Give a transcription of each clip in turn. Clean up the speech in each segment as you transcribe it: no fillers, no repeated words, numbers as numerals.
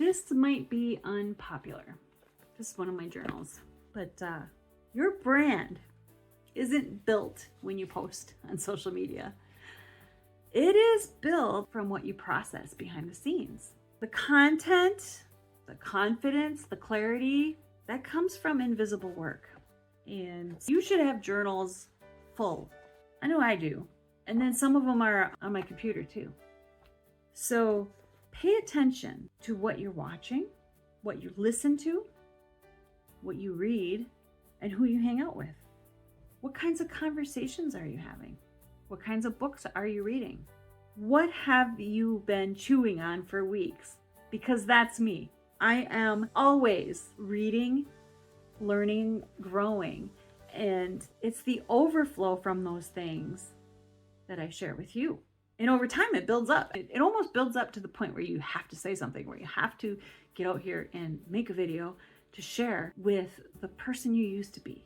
this might be unpopular. This is one of my journals, but your brand isn't built when you post on social media. It is built from what you process behind the scenes. The content, the confidence, the clarity, that comes from invisible work. And you should have journals full. I know I do. And then some of them are on my computer too. So pay attention to what you're watching, what you listen to, what you read, and who you hang out with. What kinds of conversations are you having? What kinds of books are you reading? What have you been chewing on for weeks? Because that's me. I am always reading, learning, growing, and it's the overflow from those things that I share with you. And over time, it builds up. It almost builds up to the point where you have to say something, where you have to get out here and make a video to share with the person you used to be.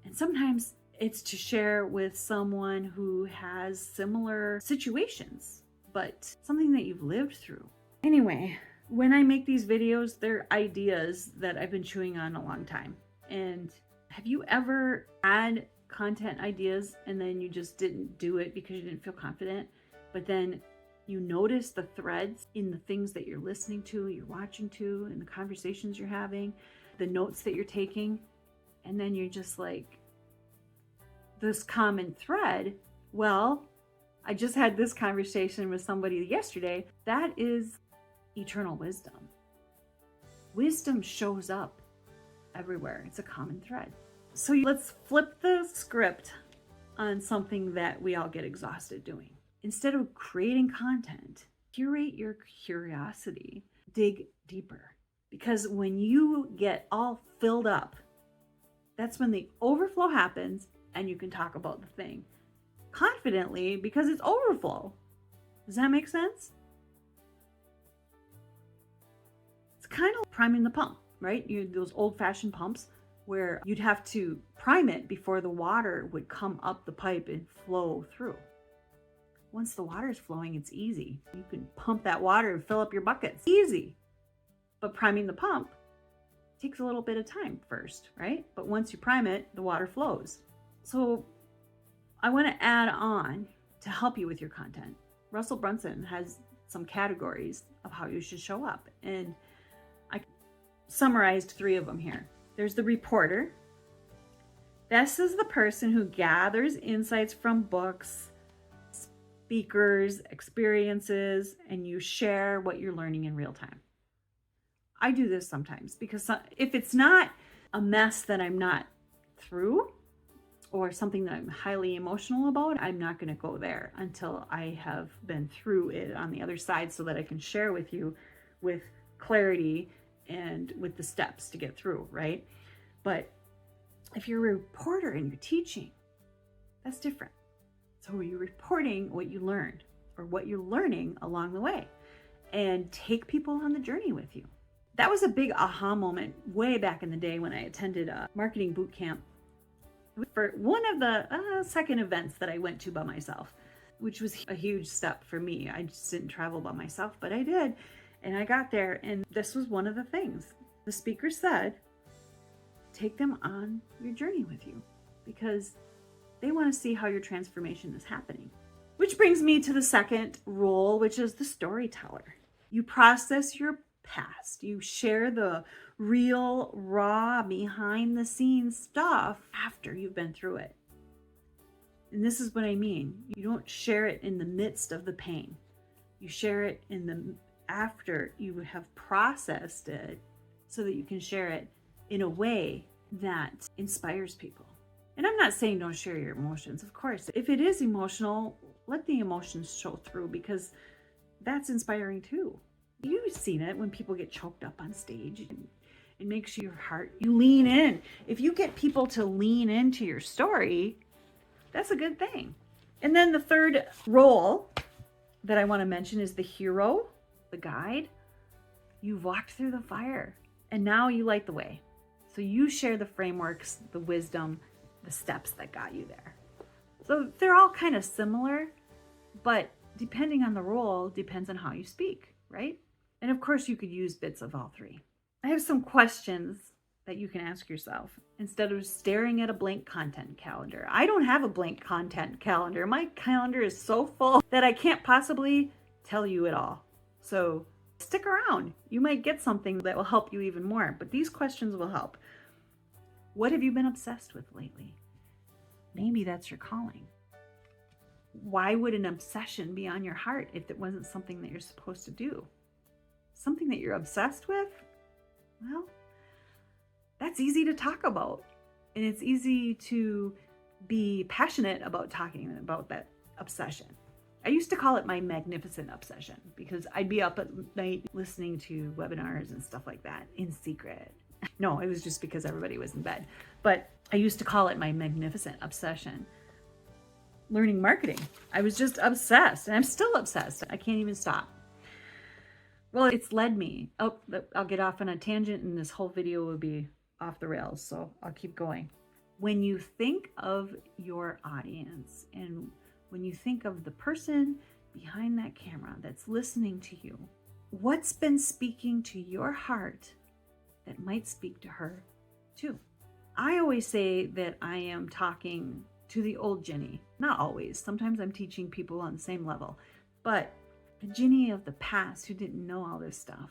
And sometimes it's to share with someone who has similar situations, but something that you've lived through. Anyway, when I make these videos, they're ideas that I've been chewing on a long time. And have you ever had content ideas and then you just didn't do it because you didn't feel confident, but then you notice the threads in the things that you're listening to, you're watching to, and the conversations you're having, the notes that you're taking, and then you're just like, this common thread, well, I just had this conversation with somebody yesterday. That is eternal wisdom. Wisdom shows up everywhere. It's a common thread. So let's flip the script on something that we all get exhausted doing. Instead of creating content, curate your curiosity, dig deeper. Because when you get all filled up, that's when the overflow happens and you can talk about the thing confidently because it's overflow. Does that make sense? It's kind of priming the pump, right? Those old-fashioned pumps where you'd have to prime it before the water would come up the pipe and flow through. Once the water is flowing, it's easy. You can pump that water and fill up your buckets. Easy. But priming the pump takes a little bit of time first, right? But once you prime it, the water flows. So I want to add on to help you with your content. Russell Brunson has some categories of how you should show up. And I summarized 3 of them here. There's the reporter. This is the person who gathers insights from books, speakers, experiences, and you share what you're learning in real time. I do this sometimes because if it's not a mess that I'm not through or something that I'm highly emotional about, I'm not going to go there until I have been through it on the other side so that I can share with you with clarity and with the steps to get through, right? But if you're a reporter and you're teaching, that's different. So you're reporting what you learned or what you're learning along the way and take people on the journey with you. That was a big aha moment way back in the day when I attended a marketing boot camp for one of the second events that I went to by myself, which was a huge step for me. I just didn't travel by myself, but I did. And I got there, and this was one of the things. The speaker said, take them on your journey with you because they want to see how your transformation is happening. Which brings me to the second role, which is the storyteller. You process your past. You share the real, raw, behind the scenes stuff after you've been through it. And this is what I mean. You don't share it in the midst of the pain. You share it after you have processed it so that you can share it in a way that inspires people. And I'm not saying don't share your emotions. Of course, if it is emotional, let the emotions show through because that's inspiring too. You've seen it when people get choked up on stage. It makes your heart, you lean in. If you get people to lean into your story, that's a good thing. And then the third role that I want to mention is the hero, the guide. You've walked through the fire and now you light the way. So you share the frameworks, the wisdom, the steps that got you there. So they're all kind of similar, but depending on the role, depends on how you speak, right? And of course, you could use bits of all three. I have some questions that you can ask yourself instead of staring at a blank content calendar. I don't have a blank content calendar. My calendar is so full that I can't possibly tell you it all. So stick around. You might get something that will help you even more, but these questions will help. What have you been obsessed with lately? Maybe that's your calling. Why would an obsession be on your heart if it wasn't something that you're supposed to do? Something that you're obsessed with? Well, that's easy to talk about. And it's easy to be passionate about talking about that obsession. I used to call it my magnificent obsession because I'd be up at night listening to webinars and stuff like that in secret. No, it was just because everybody was in bed. But I used to call it my magnificent obsession. Learning marketing. I was just obsessed, and I'm still obsessed. I can't even stop. Well, it's led me. Oh, I'll get off on a tangent and this whole video will be off the rails, so I'll keep going. When you think of your audience and when you think of the person behind that camera that's listening to you, what's been speaking to your heart that might speak to her too? I always say that I am talking to the old Jenny. Not always. Sometimes I'm teaching people on the same level. But the Jenny of the past who didn't know all this stuff,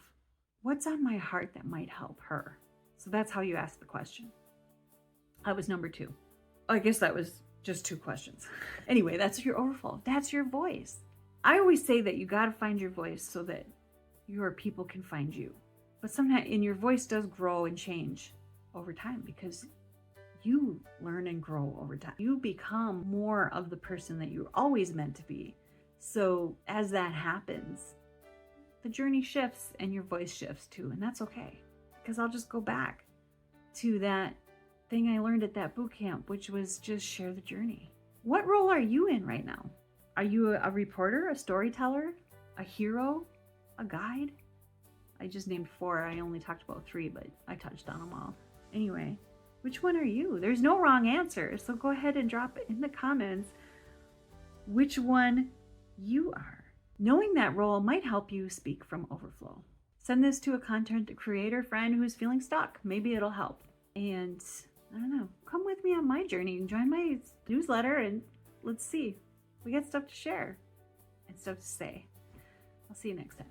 what's on my heart that might help her? So that's how you ask the question. That was number 2. I guess that was just 2 questions. Anyway, that's your overflow. That's your voice. I always say that you got to find your voice so that your people can find you. But sometimes, and your voice does grow and change over time because you learn and grow over time. You become more of the person that you're always meant to be. So as that happens, the journey shifts and your voice shifts too. And that's okay. Because I'll just go back to that thing I learned at that boot camp, which was just share the journey. What role are you in right now? Are you a reporter, a storyteller, a hero, a guide? I just named 4. I only talked about 3, but I touched on them all. Anyway, which one are you? There's no wrong answer. So go ahead and drop it in the comments which one you are. Knowing that role might help you speak from overflow. Send this to a content creator friend who's feeling stuck. Maybe it'll help. And I don't know, come with me on my journey and join my newsletter and let's see. We got stuff to share and stuff to say. I'll see you next time.